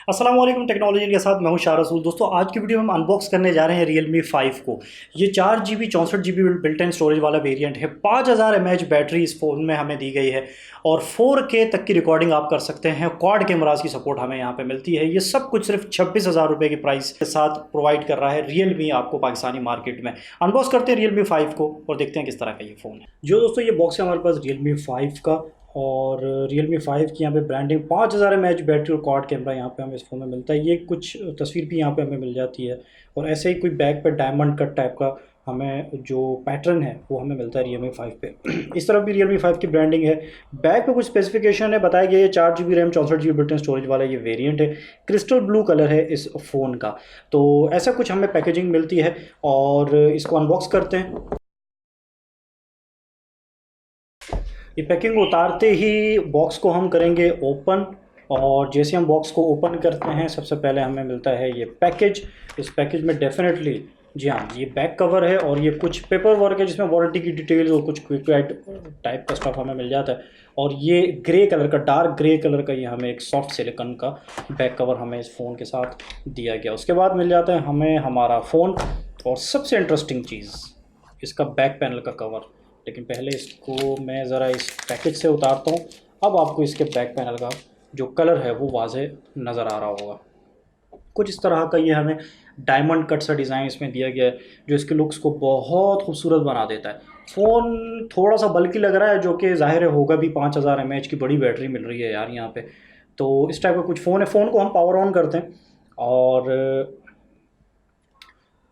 अस्सलाम वालेकुम। टेक्नोलॉजी के साथ मैं हूं शाह रसूल। दोस्तों, आज की वीडियो में हम अनबॉक्स करने जा रहे हैं Realme 5 को। ये 4 GB 64 GB built in storage वाला वेरिएंट है। 5000 mAh बैटरी इस फ़ोन में हमें दी गई है और 4K तक की रिकॉर्डिंग आप कर सकते हैं। क्वाड कैमरास की सपोर्ट हमें यहाँ पे मिलती है। ये सब कुछ सिर्फ 26,000 रुपये की प्राइस के साथ प्रोवाइड कर रहा है Realme आपको पाकिस्तानी मार्केट में। अनबॉक्स करते हैं Realme 5 को और देखते हैं किस तरह का ये फ़ोन है। जो दोस्तों, ये बॉक्स है हमारे पास Realme 5 का और Realme 5 की यहाँ पे ब्रांडिंग 5000 mAh बैटरी और क्वाड कैमरा यहाँ पे हमें इस फ़ोन में मिलता है। ये कुछ तस्वीर भी यहाँ पे हमें मिल जाती है और ऐसे ही कोई बैक पे डायमंड कट टाइप का हमें जो पैटर्न है वो हमें मिलता है Realme 5 पे। इस तरफ भी Realme 5 की ब्रांडिंग है। बैक पे कुछ स्पेसिफिकेशन है, बताया गया है 4 GB RAM 64 GB built in storage वाला ये वेरिएंट है। क्रिस्टल ब्लू कलर है इस फ़ोन का। तो ऐसा कुछ हमें पैकेजिंग मिलती है और इसको अनबॉक्स करते हैं। ये पैकिंग उतारते ही बॉक्स को हम करेंगे ओपन और जैसे हम बॉक्स को ओपन करते हैं सबसे पहले हमें मिलता है ये पैकेज। इस पैकेज में डेफिनेटली, जी हाँ, ये बैक कवर है और ये कुछ पेपर वर्क है जिसमें वारंटी की डिटेल्स और कुछ क्विक टाइप का स्टफ हमें मिल जाता है। और ये ग्रे कलर का, डार्क ग्रे कलर का, ये हमें एक सॉफ्ट सिलिकॉन का बैक कवर हमें इस फ़ोन के साथ दिया गया। उसके बाद मिल जाता है हमें हमारा फ़ोन और सबसे इंटरेस्टिंग चीज़ इसका बैक पैनल का कवर। लेकिन पहले इसको मैं ज़रा इस पैकेज से उतारता हूँ। अब आपको इसके बैक पैनल का जो कलर है वो वाज़ेह नज़र आ रहा होगा। कुछ इस तरह का ये हमें डायमंड कट सा डिज़ाइन इसमें दिया गया है जो इसके लुक्स को बहुत खूबसूरत बना देता है। फ़ोन थोड़ा सा बल्कि लग रहा है, जो कि ज़ाहिर है होगा भी। 5000 mAh की बड़ी बैटरी मिल रही है यार यहाँ पे। तो इस टाइप का कुछ फ़ोन है। फ़ोन को हम पावर ऑन करते हैं और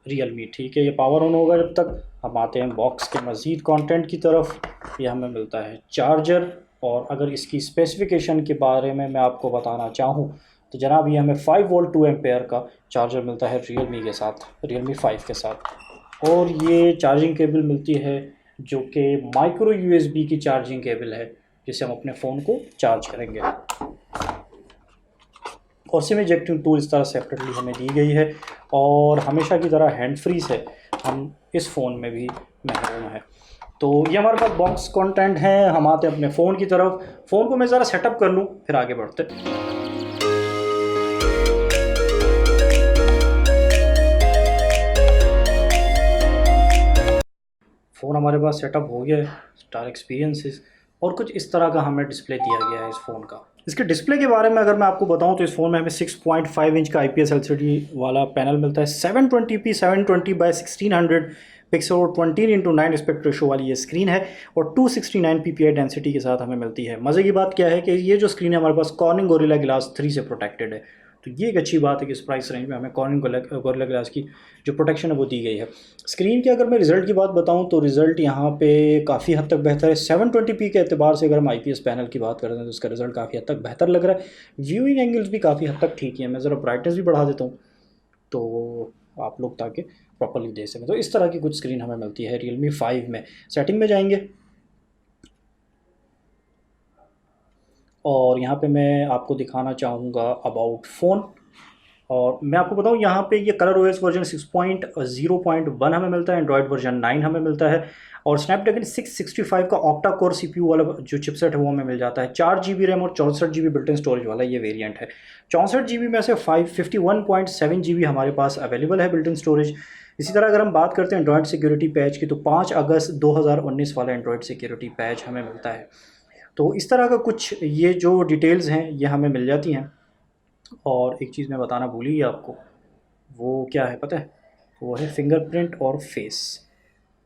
Realme, ठीक है, ये पावर ऑन होगा जब तक। हम आते हैं बॉक्स के मज़ीद कंटेंट की तरफ। ये हमें मिलता है चार्जर और अगर इसकी स्पेसिफिकेशन के बारे में मैं आपको बताना चाहूँ तो जनाब, ये हमें 5 वोल्ट 2 एम्पेयर का चार्जर मिलता है Realme के साथ, Realme 5 के साथ। और ये चार्जिंग केबल मिलती है जो कि माइक्रो USB की चार्जिंग केबल है जिससे हम अपने फ़ोन को चार्ज करेंगे। और सिम इजेक्टिंग टूल इस तरह सेपरेटली हमें दी गई है और हमेशा की तरह हैंड फ्री से हम इस फ़ोन में भी महरूम है। तो ये हमारे पास बॉक्स कंटेंट है। हम आते हैं अपने फ़ोन की तरफ। फ़ोन को मैं ज़रा सेटअप कर लूँ फिर आगे बढ़ते। फ़ोन हमारे पास सेटअप हो गया है। स्टार एक्सपीरियंसेस और कुछ इस तरह का हमें डिस्प्ले दिया गया है इस फ़ोन का। इसके डिस्प्ले के बारे में अगर मैं आपको बताऊं तो इस फ़ोन में हमें 6.5 इंच का IPS LCD वाला पैनल मिलता है। 720p 720 by 1600 पिक्सल और 20:9 एस्पेक्ट रेशो वाली ये स्क्रीन है और 269 ppi डेंसिटी के साथ हमें मिलती है। मज़े की बात क्या है कि ये जो स्क्रीन है हमारे पास कॉर्निंग गोरिल्ला ग्लास 3 से प्रोटेक्टेड है। तो ये एक अच्छी बात है कि इस प्राइस रेंज में हमें कॉर्निंग गोरिल्ला ग्लास की जो प्रोटेक्शन है वो दी गई है। स्क्रीन के अगर मैं रिज़ल्ट की बात बताऊं तो रिज़ल्ट यहाँ पे काफ़ी हद तक बेहतर है। 720p के एतबार से अगर हम IPS पैनल की बात करते हैं तो इसका रिज़ल्ट काफ़ी हद तक बेहतर लग रहा है। व्यूइंग एंगल्स भी काफ़ी हद तक ठीक है। मैं ज़रा ब्राइटनेस भी बढ़ा देता हूँ तो आप लोग ताकि प्रॉपरली देख सकें। तो इस तरह की कुछ स्क्रीन हमें मिलती है Realme 5 में। सेटिंग में जाएंगे और यहाँ पे मैं आपको दिखाना चाहूँगा अबाउट फ़ोन। और मैं आपको बताऊँ यहाँ पे ये कलर OS वर्जन 6.0.1 हमें मिलता है। एंड्रॉयड वर्जन 9 हमें मिलता है और स्नैपड्रैगन 665 का ऑक्टा कोर CPU वाला जो चिपसेट है वो हमें मिल जाता है। 4 GB रैम और 64 GB बिल्ट इन स्टोरेज वाला ये वेरिएंट है। 64 GB में से 51.7 GB हमारे पास अवेलेबल है बिल्ट इन स्टोरेज। इसी तरह अगर हम बात करते हैं एंड्रॉयड सिक्योरिटी पैच की तो 5 अगस्त 2019 वाला एंड्रॉयड सिक्योरिटी पैच हमें मिलता है। तो इस तरह का कुछ ये जो डिटेल्स हैं ये हमें मिल जाती हैं। और एक चीज़ मैं बताना भूल ही आपको, वो क्या है पता है? वो है फिंगरप्रिंट और फेस।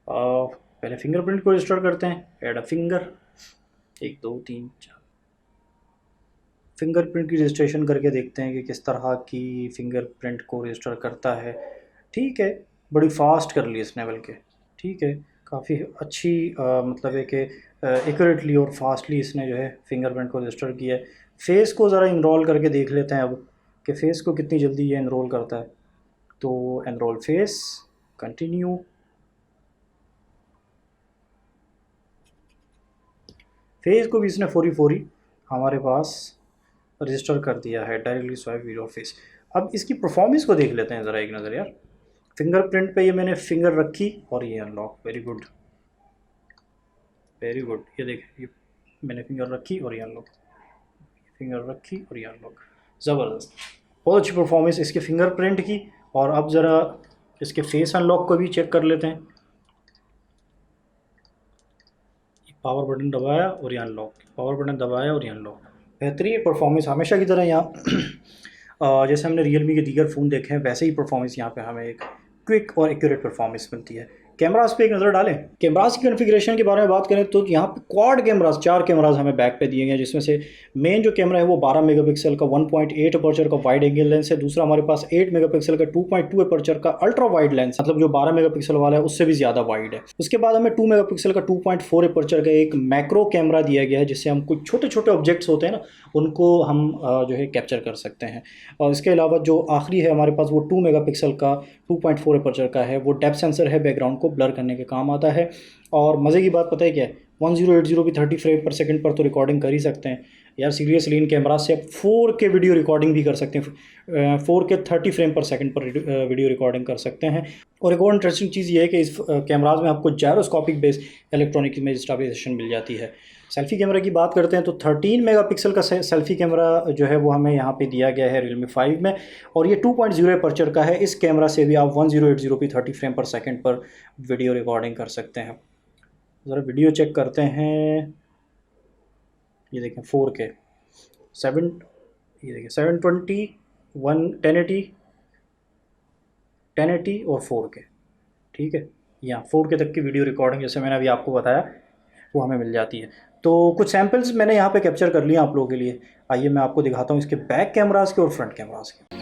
पहले फिंगरप्रिंट को रजिस्टर करते हैं। Add a finger, 1 2 3 4। फिंगरप्रिंट की रजिस्ट्रेशन करके देखते हैं कि किस तरह की फिंगरप्रिंट को रजिस्टर करता है। ठीक है, बड़ी फास्ट कर ली इसने बल्कि। ठीक है, काफ़ी अच्छी मतलब है कि एक्यूरेटली और फास्टली इसने जो है फिंगरप्रिंट को रजिस्टर किया है। फेस को ज़रा इनरोल करके देख लेते हैं अब कि फेस को कितनी जल्दी ये इनरोल करता है। तो एनरोल फेस, कंटिन्यू। फेस को भी इसने फौरी फौरी हमारे पास रजिस्टर कर दिया है। Directly swipe video face. अब इसकी परफॉर्मेंस को देख लेते हैं ज़रा एक नज़र यार। फिंगरप्रिंट पे ये मैंने फिंगर रखी और ये unlock. Very good, very good. ये देख, ये मैंने फिंगर रखी और ये अनलॉक, फिंगर रखी और ये अनलॉक। ज़बरदस्त। बहुत अच्छी परफॉर्मेंस इसके फिंगरप्रिंट की। और अब ज़रा इसके फेस अनलॉक को भी चेक कर लेते हैं। पावर बटन दबाया और ये अनलॉक, पावर बटन दबाया और ये अनलॉक। बेहतरीन परफॉर्मेंस हमेशा की तरह यहाँ जैसे हमने रियलमी के दीगर फ़ोन देखे हैं वैसे ही परफॉर्मेंस यहाँ पे हमें एक क्विक और एक्यूरेट परफॉर्मेंस मिलती है। कैमरास पे एक नज़र डालें। कैमरास की कॉन्फ़िगरेशन के बारे में बात करें तो यहाँ पे क्वाड कैमरास, 4 कैमरास हमें बैक पे दिए गए हैं, जिसमें से मेन जो कैमरा है वो 12 मेगापिक्सल का 1.8 अपर्चर का वाइड एंगल लेंस है। दूसरा हमारे पास 8 मेगापिक्सल का 2.2 अपर्चर का अल्ट्रा वाइड लेंस, मतलब जो 12 मेगापिक्सल वाला है उससे भी ज़्यादा वाइड है। उसके बाद हमें 2 मेगापिक्सल का 2.4 अपर्चर का एक मैक्रो कैमरा दिया गया है, जिससे हम कुछ छोटे छोटे ऑब्जेक्ट्स होते हैं ना उनको हम जो है कैप्चर कर सकते हैं। और इसके अलावा जो आखिरी है हमारे पास वो 2 मेगापिक्सल का 2.4 अपर्चर का है, वो डेप्थ सेंसर है, बैकग्राउंड को ब्लर करने के काम आता है। और मज़े की बात पता है क्या है, 1080 भी 30 फ्रेम पर सेकंड पर तो रिकॉर्डिंग कर ही सकते हैं यार। सीरियसली इन कैमरा से आप 4K वीडियो रिकॉर्डिंग भी कर सकते हैं, 4K 30 फ्रेम पर सेकंड पर वीडियो रिकॉर्डिंग कर सकते हैं। और एक और इंटरेस्टिंग चीज़ ये है कि इस कैमराज में आपको gyroscopic based electronic image stabilization मिल जाती है। सेल्फ़ी कैमरा की बात करते हैं तो 13 मेगापिक्सल का सेल्फ़ी कैमरा जो है वो हमें यहाँ पे दिया गया है Realme 5 में, और ये 2.0 अपर्चर का है। इस कैमरा से भी आप 1080 p 30 फ्रेम पर सेकंड पर वीडियो रिकॉर्डिंग कर सकते हैं। ज़रा वीडियो चेक करते हैं। ये देखें 4K 7, ये देखिए 720, 1080 और 4K, ठीक है। यहाँ 4K तक की वीडियो रिकॉर्डिंग जैसे मैंने अभी आपको बताया वो हमें मिल जाती है। तो कुछ सैम्पल्स मैंने यहाँ पे कैप्चर कर लिए आप लोगों के लिए। आइए मैं आपको दिखाता हूँ इसके बैक कैमरास के और फ्रंट कैमरास के।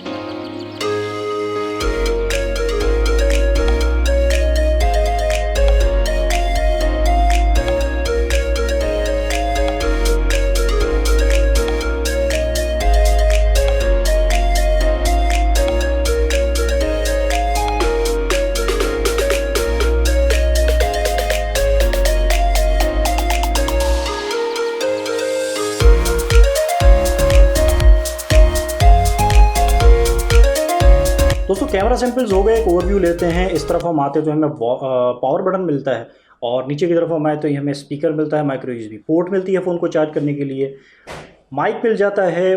दोस्तों कैमरा सैंपल्स हो गए, एक ओवरव्यू लेते हैं। इस तरफ हम आते तो हमें पावर बटन मिलता है, और नीचे की तरफ हम आए तो हमें स्पीकर मिलता है, माइक्रो यूएसबी पोर्ट मिलती है फ़ोन को चार्ज करने के लिए, माइक मिल जाता है,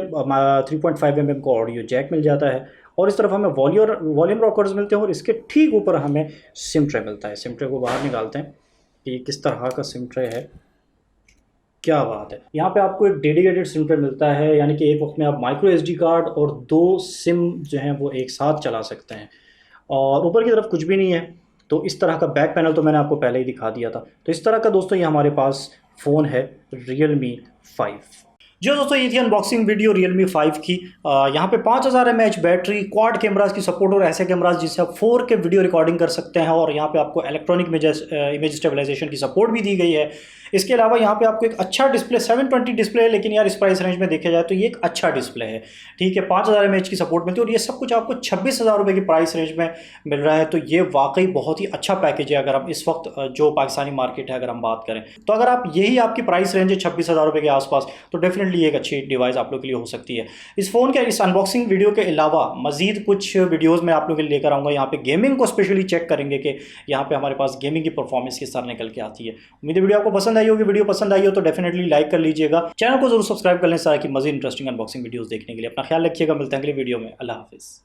3.5 mm का ऑडियो जैक मिल जाता है, और इस तरफ हमें वॉल्यूम रॉकर्स मिलते हैं, और इसके ठीक ऊपर हमें सिम ट्रे मिलता है। सिम ट्रे को बाहर निकालते हैं कि ये किस तरह का सिम ट्रे है। क्या बात है, यहाँ पे आपको एक डेडिकेटेड सिम ट्रे मिलता है, यानी कि एक वक्त में आप माइक्रो SD कार्ड और 2 सिम जो हैं वो एक साथ चला सकते हैं। और ऊपर की तरफ कुछ भी नहीं है। तो इस तरह का बैक पैनल तो मैंने आपको पहले ही दिखा दिया था। तो इस तरह का दोस्तों ये हमारे पास फ़ोन है Realme 5। जो दोस्तों ये थी अनबॉक्सिंग वीडियो Realme 5 की। यहाँ पे 5000 mAh बैटरी, क्वाड कैमरास की सपोर्ट, और ऐसे कैमरास जिससे आप 4K वीडियो रिकॉर्डिंग कर सकते हैं। और यहाँ पे आपको इलेक्ट्रॉनिक इमेज स्टेबलाइजेशन की सपोर्ट भी दी गई है। इसके अलावा यहाँ पे आपको एक अच्छा डिस्प्ले 720 डिस्प्ले है, लेकिन यार इस प्राइस रेंज में देखा जाए तो ये एक अच्छा डिस्प्ले है, ठीक है। 5000 mAh की सपोर्ट मिलती है, और ये सब कुछ आपको 26,000 रुपये की प्राइस रेंज में मिल रहा है। तो ये वाकई बहुत ही अच्छा पैकेज है अगर आप इस वक्त जो पाकिस्तानी मार्केट है अगर हम बात करें तो। अगर आप यही आपकी प्राइस रेंज है 26,000 रुपये के आसपास, तो डेफिनेटली एक अच्छी डिवाइस आप लोग के लिए हो सकती है। इस फ़ोन के इस अनबॉक्सिंग वीडियो के अलावा मजीद कुछ वीडियोज़ मैं आप लोग के लिए लेकर आऊँगा। यहाँ पे गेमिंग को स्पेशली चेक करेंगे कि यहाँ पे हमारे पास गेमिंग की परफॉर्मेंस किस तरह निकल के आती है। उम्मीद है वीडियो आपको पसंद आई होगी। वीडियो पसंद आई हो तो डेफिनेटली लाइक कर लीजिएगा, चैनल को जरूर सब्सक्राइब कर लें ताकि मज़ीद इंटरेस्टिंग अनबॉक्सिंग वीडियोस देखने के लिए। अपना ख्याल रखिएगा, मिलते हैं अगले वीडियो में। अल्लाह हाफिज़।